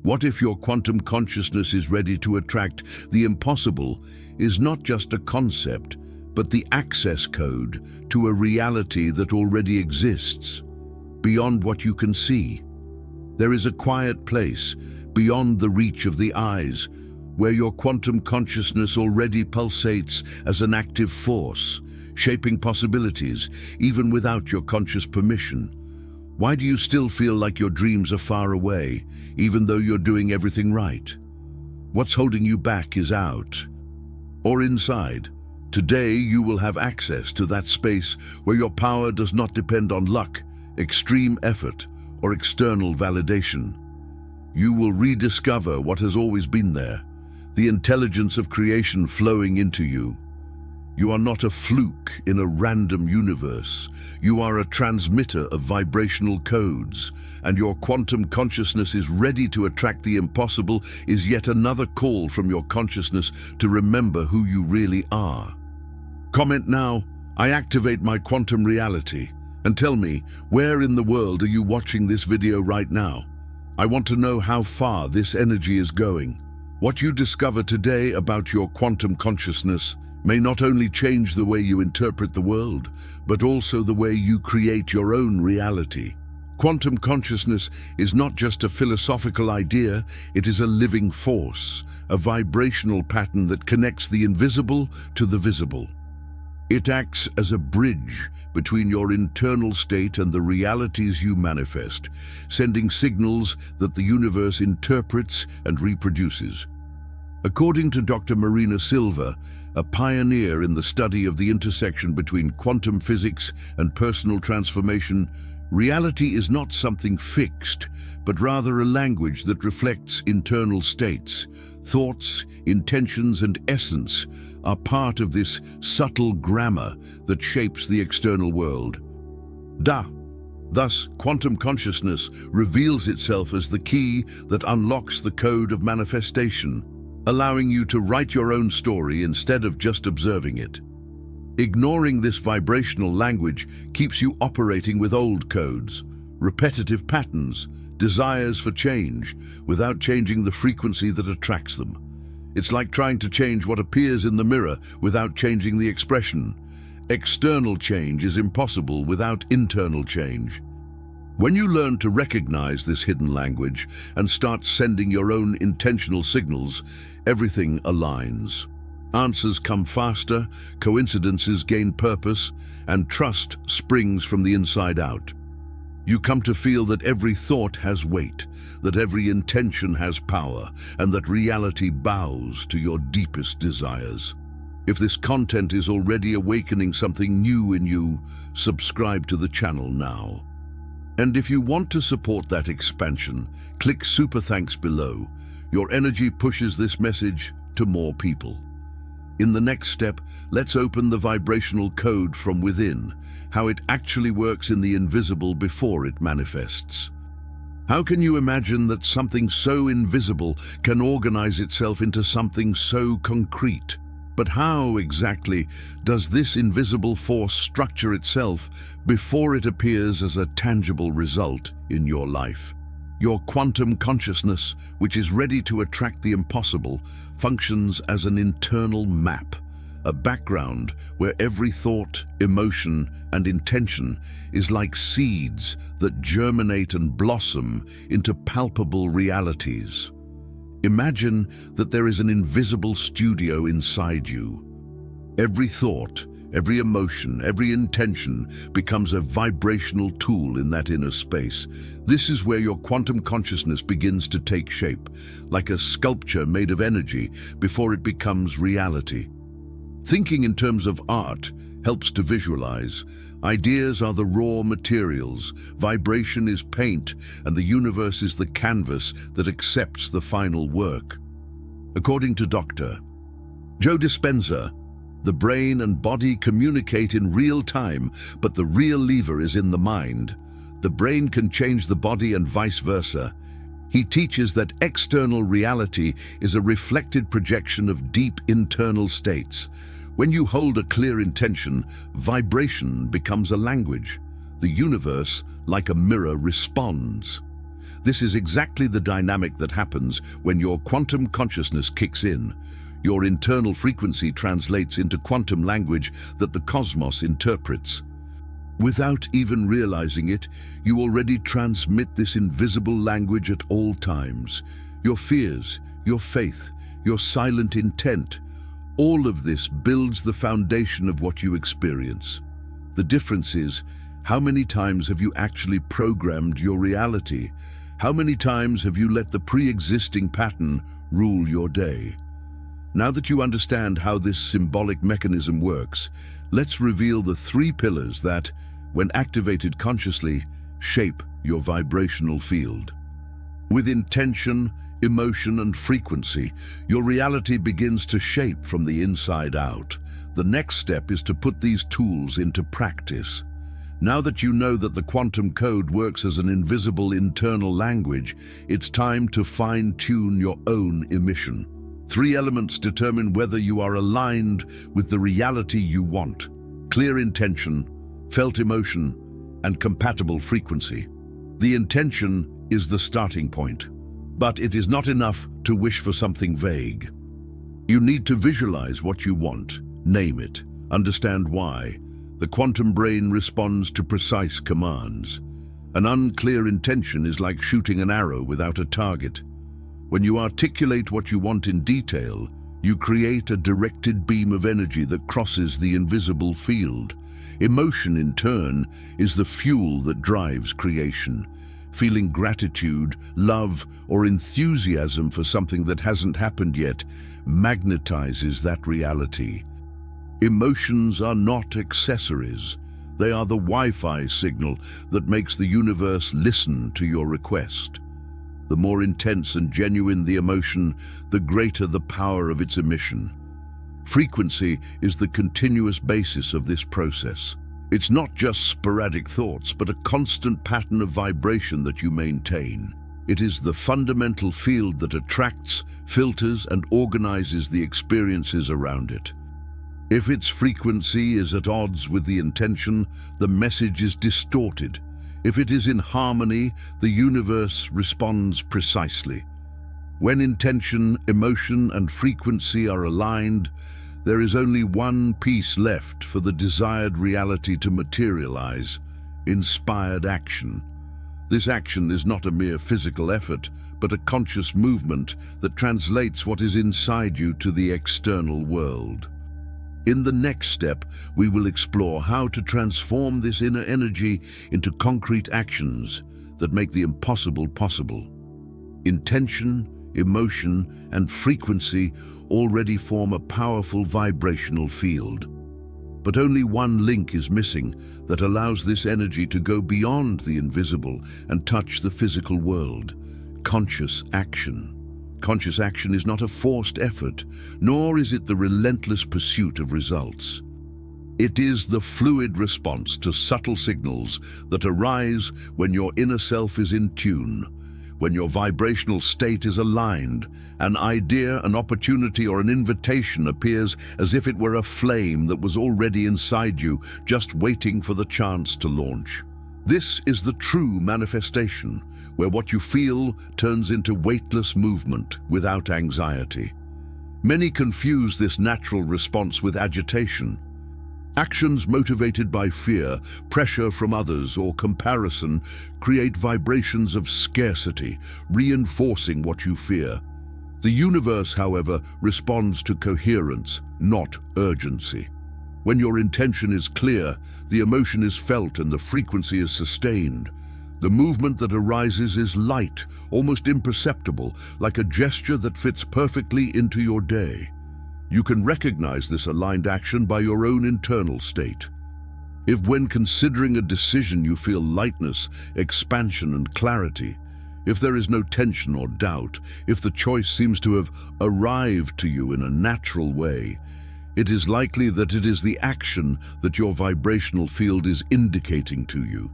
What if your quantum consciousness is ready to attract the impossible is not just a concept, but the access code to a reality that already exists, beyond what you can see? There is a quiet place, beyond the reach of the eyes, where your quantum consciousness already pulsates as an active force, shaping possibilities, even without your conscious permission. Why do you still feel like your dreams are far away, even though you're doing everything right? What's holding you back is out or inside. Today, you will have access to that space where your power does not depend on luck, extreme effort, or external validation. You will rediscover what has always been there, the intelligence of creation flowing into you. You are not a fluke in a random universe. You are a transmitter of vibrational codes, and your quantum consciousness is ready to attract the impossible is yet another call from your consciousness to remember who you really are. Comment now, "I activate my quantum reality," and tell me, where in the world are you watching this video right now? I want to know how far this energy is going. What you discover today about your quantum consciousness may not only change the way you interpret the world, but also the way you create your own reality. Quantum consciousness is not just a philosophical idea, it is a living force, a vibrational pattern that connects the invisible to the visible. It acts as a bridge between your internal state and the realities you manifest, sending signals that the universe interprets and reproduces. According to Dr. Marina Silva, a pioneer in the study of the intersection between quantum physics and personal transformation, reality is not something fixed, but rather a language that reflects internal states. Thoughts, intentions, and essence are part of this subtle grammar that shapes the external world. Thus, quantum consciousness reveals itself as the key that unlocks the code of manifestation, allowing you to write your own story instead of just observing it. Ignoring this vibrational language keeps you operating with old codes, repetitive patterns, desires for change, without changing the frequency that attracts them. It's like trying to change what appears in the mirror without changing the expression. External change is impossible without internal change. When you learn to recognize this hidden language and start sending your own intentional signals, everything aligns. Answers come faster, coincidences gain purpose, and trust springs from the inside out. You come to feel that every thought has weight, that every intention has power, and that reality bows to your deepest desires. If this content is already awakening something new in you, subscribe to the channel now. And if you want to support that expansion, click Super Thanks below. Your energy pushes this message to more people. In the next step, let's open the vibrational code from within, how it actually works in the invisible before it manifests. How can you imagine that something so invisible can organize itself into something so concrete? But how exactly does this invisible force structure itself before it appears as a tangible result in your life? Your quantum consciousness, which is ready to attract the impossible, functions as an internal map, a background where every thought, emotion, and intention is like seeds that germinate and blossom into palpable realities. Imagine that there is an invisible studio inside you. Every thought, every emotion, every intention becomes a vibrational tool in that inner space. This is where your quantum consciousness begins to take shape, like a sculpture made of energy before it becomes reality. Thinking in terms of art helps to visualize. Ideas are the raw materials, vibration is paint, and the universe is the canvas that accepts the final work. According to Dr. Joe Dispenza, the brain and body communicate in real time, but the real lever is in the mind. The brain can change the body and vice versa. He teaches that external reality is a reflected projection of deep internal states. When you hold a clear intention, vibration becomes a language. The universe, like a mirror, responds. This is exactly the dynamic that happens when your quantum consciousness kicks in. Your internal frequency translates into quantum language that the cosmos interprets. Without even realizing it, you already transmit this invisible language at all times. Your fears, your faith, your silent intent, all of this builds the foundation of what you experience. The difference is, how many times have you actually programmed your reality? How many times have you let the pre-existing pattern rule your day? Now that you understand how this symbolic mechanism works, let's reveal the 3 pillars that, when activated consciously, shape your vibrational field. With intention, emotion, and frequency, your reality begins to shape from the inside out. The next step is to put these tools into practice. Now that you know that the quantum code works as an invisible internal language, it's time to fine-tune your own emission. 3 elements determine whether you are aligned with the reality you want: clear intention, felt emotion, and compatible frequency. The intention is the starting point, but it is not enough to wish for something vague. You need to visualize what you want, name it, understand why. The quantum brain responds to precise commands. An unclear intention is like shooting an arrow without a target. When you articulate what you want in detail, you create a directed beam of energy that crosses the invisible field. Emotion, in turn, is the fuel that drives creation. Feeling gratitude, love, or enthusiasm for something that hasn't happened yet magnetizes that reality. Emotions are not accessories. They are the Wi-Fi signal that makes the universe listen to your request. The more intense and genuine the emotion, the greater the power of its emission. Frequency is the continuous basis of this process. It's not just sporadic thoughts, but a constant pattern of vibration that you maintain. It is the fundamental field that attracts, filters, and organizes the experiences around it. If its frequency is at odds with the intention, the message is distorted. If it is in harmony, the universe responds precisely. When intention, emotion, and frequency are aligned, there is only one piece left for the desired reality to materialize: inspired action. This action is not a mere physical effort, but a conscious movement that translates what is inside you to the external world. In the next step, we will explore how to transform this inner energy into concrete actions that make the impossible possible. Intention, emotion, and frequency already form a powerful vibrational field. But only one link is missing that allows this energy to go beyond the invisible and touch the physical world: conscious action. Conscious action is not a forced effort, nor is it the relentless pursuit of results. It is the fluid response to subtle signals that arise when your inner self is in tune. When your vibrational state is aligned, an idea, an opportunity, or an invitation appears as if it were a flame that was already inside you, just waiting for the chance to launch. This is the true manifestation, where what you feel turns into weightless movement without anxiety. Many confuse this natural response with agitation. Actions motivated by fear, pressure from others, or comparison create vibrations of scarcity, reinforcing what you fear. The universe, however, responds to coherence, not urgency. When your intention is clear, the emotion is felt and the frequency is sustained. The movement that arises is light, almost imperceptible, like a gesture that fits perfectly into your day. You can recognize this aligned action by your own internal state. If when considering a decision you feel lightness, expansion, and clarity, if there is no tension or doubt, if the choice seems to have arrived to you in a natural way, it is likely that it is the action that your vibrational field is indicating to you.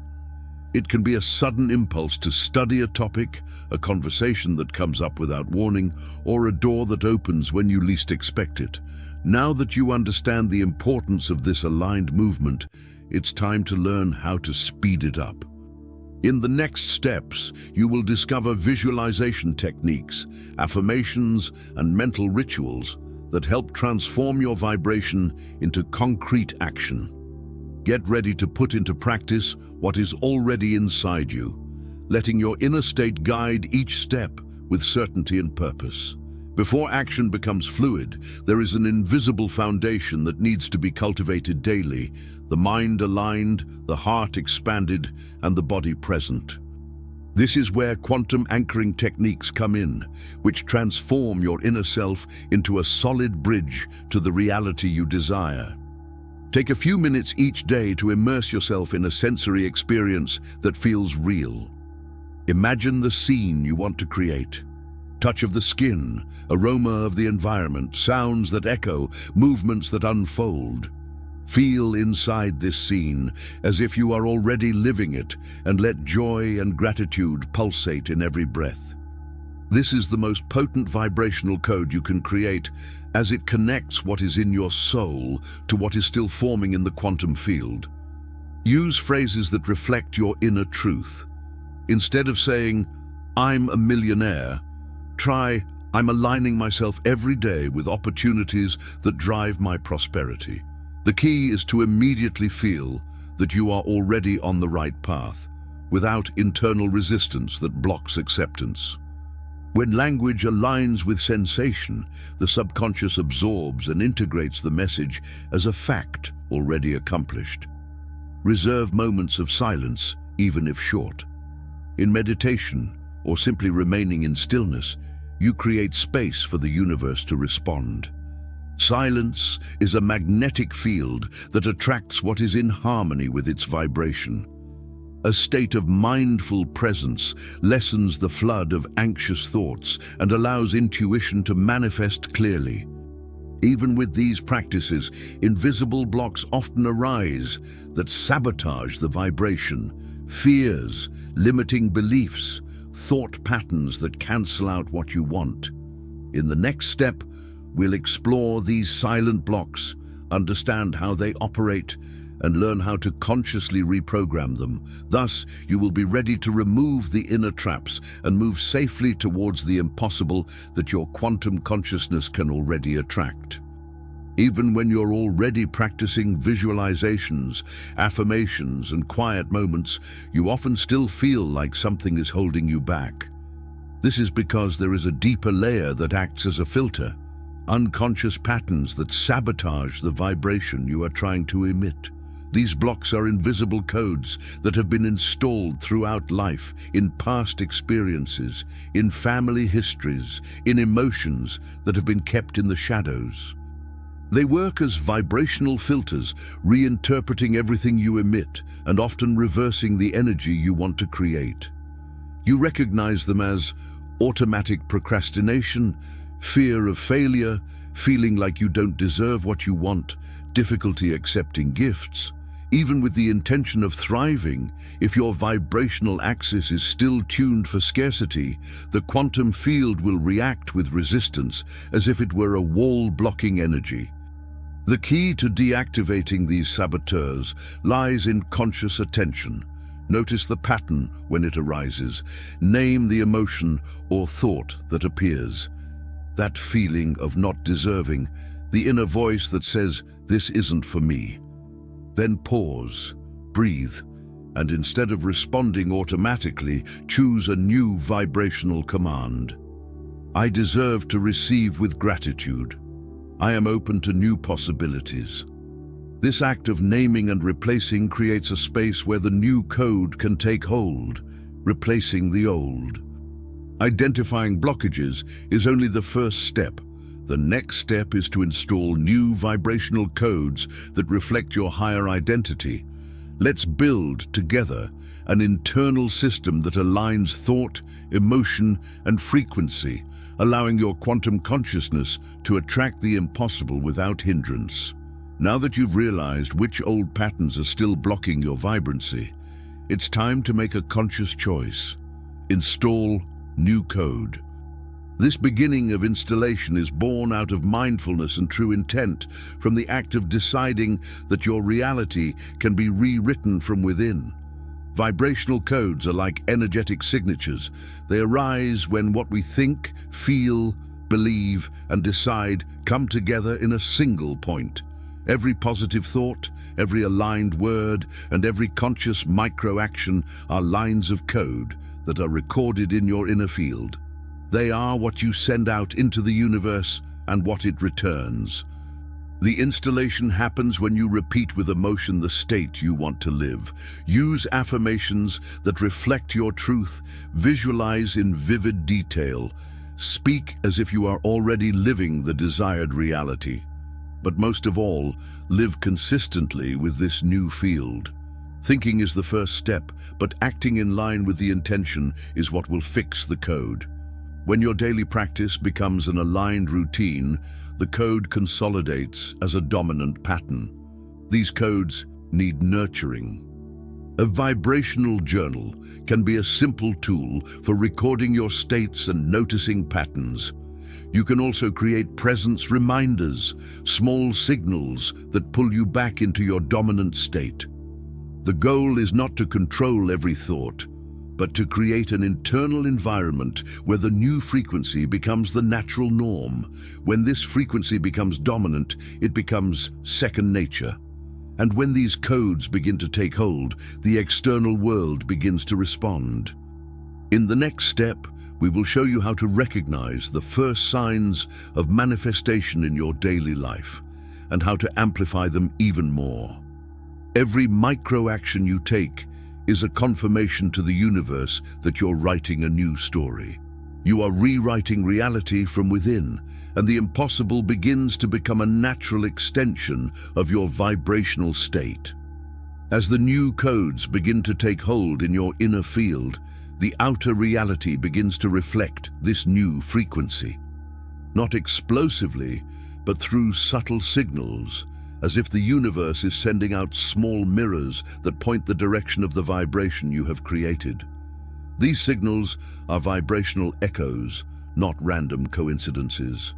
It can be a sudden impulse to study a topic, a conversation that comes up without warning, or a door that opens when you least expect it. Now that you understand the importance of this aligned movement, it's time to learn how to speed it up. In the next steps, you will discover visualization techniques, affirmations, and mental rituals that help transform your vibration into concrete action. Get ready to put into practice what is already inside you, letting your inner state guide each step with certainty and purpose. Before action becomes fluid, there is an invisible foundation that needs to be cultivated daily, the mind aligned, the heart expanded, and the body present. This is where quantum anchoring techniques come in, which transform your inner self into a solid bridge to the reality you desire. Take a few minutes each day to immerse yourself in a sensory experience that feels real. Imagine the scene you want to create. Touch of the skin, aroma of the environment, sounds that echo, movements that unfold. Feel inside this scene as if you are already living it, and let joy and gratitude pulsate in every breath. This is the most potent vibrational code you can create, as it connects what is in your soul to what is still forming in the quantum field. Use phrases that reflect your inner truth. Instead of saying, "I'm a millionaire," try, "I'm aligning myself every day with opportunities that drive my prosperity." The key is to immediately feel that you are already on the right path, without internal resistance that blocks acceptance. When language aligns with sensation, the subconscious absorbs and integrates the message as a fact already accomplished. Reserve moments of silence, even if short. In meditation, or simply remaining in stillness, you create space for the universe to respond. Silence is a magnetic field that attracts what is in harmony with its vibration. A state of mindful presence lessens the flood of anxious thoughts and allows intuition to manifest clearly. Even with these practices, invisible blocks often arise that sabotage the vibration. Fears, limiting beliefs, thought patterns that cancel out what you want. In the next step, we'll explore these silent blocks, understand how they operate, and learn how to consciously reprogram them. Thus, you will be ready to remove the inner traps and move safely towards the impossible that your quantum consciousness can already attract. Even when you're already practicing visualizations, affirmations, and quiet moments, you often still feel like something is holding you back. This is because there is a deeper layer that acts as a filter, unconscious patterns that sabotage the vibration you are trying to emit. These blocks are invisible codes that have been installed throughout life, in past experiences, in family histories, in emotions that have been kept in the shadows. They work as vibrational filters, reinterpreting everything you emit and often reversing the energy you want to create. You recognize them as automatic procrastination, fear of failure, feeling like you don't deserve what you want, difficulty accepting gifts. Even with the intention of thriving, if your vibrational axis is still tuned for scarcity, the quantum field will react with resistance as if it were a wall-blocking energy. The key to deactivating these saboteurs lies in conscious attention. Notice the pattern when it arises. Name the emotion or thought that appears. That feeling of not deserving, the inner voice that says, "This isn't for me." Then pause, breathe, and instead of responding automatically, choose a new vibrational command. I deserve to receive with gratitude. I am open to new possibilities. This act of naming and replacing creates a space where the new code can take hold, replacing the old. Identifying blockages is only the first step. The next step is to install new vibrational codes that reflect your higher identity. Let's build together an internal system that aligns thought, emotion, and frequency, allowing your quantum consciousness to attract the impossible without hindrance. Now that you've realized which old patterns are still blocking your vibrancy, it's time to make a conscious choice. Install new code. This beginning of installation is born out of mindfulness and true intent, from the act of deciding that your reality can be rewritten from within. Vibrational codes are like energetic signatures. They arise when what we think, feel, believe, and decide come together in a single point. Every positive thought, every aligned word, and every conscious micro-action are lines of code that are recorded in your inner field. They are what you send out into the universe and what it returns. The installation happens when you repeat with emotion the state you want to live. Use affirmations that reflect your truth. Visualize in vivid detail. Speak as if you are already living the desired reality. But most of all, live consistently with this new field. Thinking is the first step, but acting in line with the intention is what will fix the code. When your daily practice becomes an aligned routine, the code consolidates as a dominant pattern. These codes need nurturing. A vibrational journal can be a simple tool for recording your states and noticing patterns. You can also create presence reminders, small signals that pull you back into your dominant state. The goal is not to control every thought, but to create an internal environment where the new frequency becomes the natural norm. When this frequency becomes dominant, it becomes second nature. And when these codes begin to take hold, the external world begins to respond. In the next step, we will show you how to recognize the first signs of manifestation in your daily life and how to amplify them even more. Every micro-action you take is a confirmation to the universe that you're writing a new story. You are rewriting reality from within, and the impossible begins to become a natural extension of your vibrational state. As the new codes begin to take hold in your inner field, the outer reality begins to reflect this new frequency. Not explosively, but through subtle signals, as if the universe is sending out small mirrors that point the direction of the vibration you have created. These signals are vibrational echoes, not random coincidences.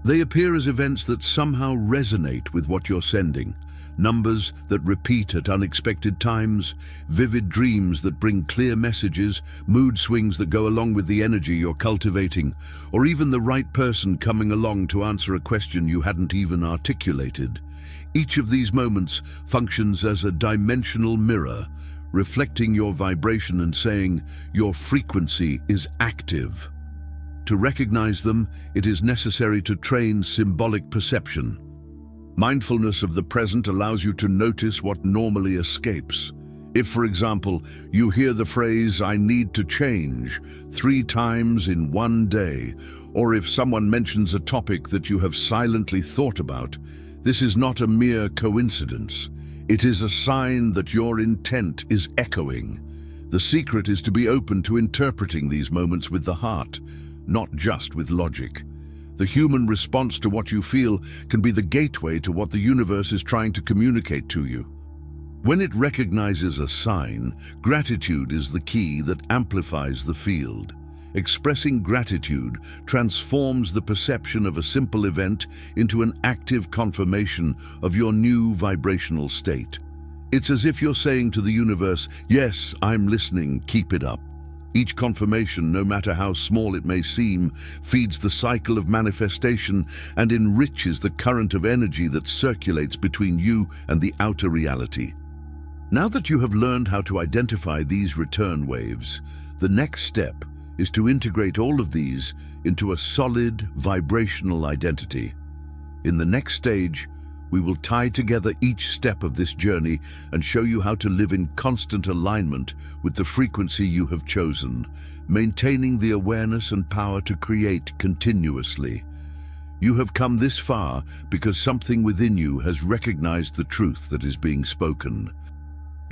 They appear as events that somehow resonate with what you're sending, numbers that repeat at unexpected times, vivid dreams that bring clear messages, mood swings that go along with the energy you're cultivating, or even the right person coming along to answer a question you hadn't even articulated. Each of these moments functions as a dimensional mirror, reflecting your vibration and saying your frequency is active. To recognize them, it is necessary to train symbolic perception. Mindfulness of the present allows you to notice what normally escapes. If, for example, you hear the phrase, "I need to change," 3 times in one day, or if someone mentions a topic that you have silently thought about, this is not a mere coincidence. It is a sign that your intent is echoing. The secret is to be open to interpreting these moments with the heart, not just with logic. The human response to what you feel can be the gateway to what the universe is trying to communicate to you. When it recognizes a sign, gratitude is the key that amplifies the field. Expressing gratitude transforms the perception of a simple event into an active confirmation of your new vibrational state. It's as if you're saying to the universe, "Yes, I'm listening, keep it up." Each confirmation, no matter how small it may seem, feeds the cycle of manifestation and enriches the current of energy that circulates between you and the outer reality. Now that you have learned how to identify these return waves, the next step is to integrate all of these into a solid vibrational identity. In the next stage, we will tie together each step of this journey and show you how to live in constant alignment with the frequency you have chosen, maintaining the awareness and power to create continuously. You have come this far because something within you has recognized the truth that is being spoken.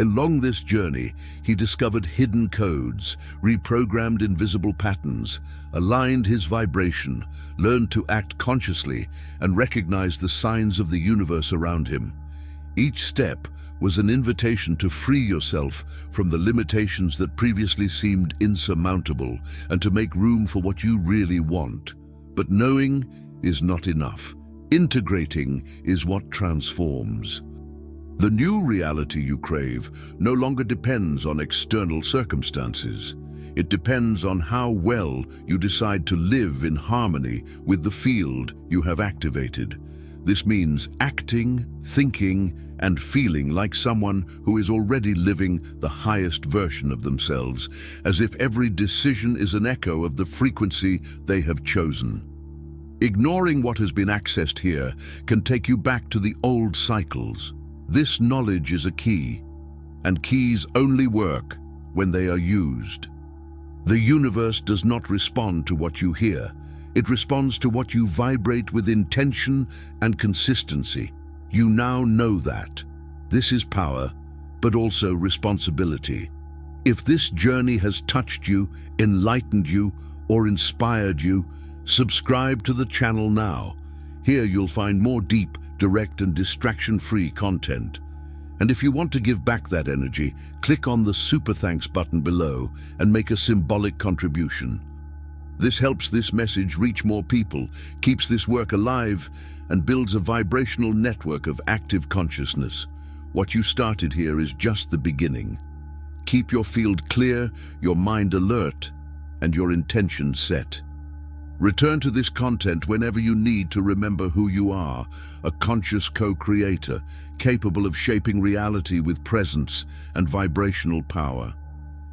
Along this journey, he discovered hidden codes, reprogrammed invisible patterns, aligned his vibration, learned to act consciously, and recognized the signs of the universe around him. Each step was an invitation to free yourself from the limitations that previously seemed insurmountable and to make room for what you really want. But knowing is not enough. Integrating is what transforms. The new reality you crave no longer depends on external circumstances. It depends on how well you decide to live in harmony with the field you have activated. This means acting, thinking, and feeling like someone who is already living the highest version of themselves, as if every decision is an echo of the frequency they have chosen. Ignoring what has been accessed here can take you back to the old cycles. This knowledge is a key, and keys only work when they are used. The universe does not respond to what you hear. It responds to what you vibrate with intention and consistency. You now know that. This is power, but also responsibility. If this journey has touched you, enlightened you, or inspired you, subscribe to the channel now. Here you'll find more deep, direct, and distraction-free content. And if you want to give back that energy, click on the Super Thanks button below and make a symbolic contribution. This helps this message reach more people, keeps this work alive, and builds a vibrational network of active consciousness. What you started here is just the beginning. Keep your field clear, your mind alert, and your intention set. Return to this content whenever you need to remember who you are, a conscious co-creator, capable of shaping reality with presence and vibrational power.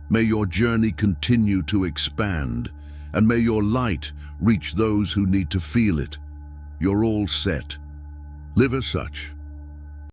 May your journey continue to expand, and may your light reach those who need to feel it. You're all set. Live as such.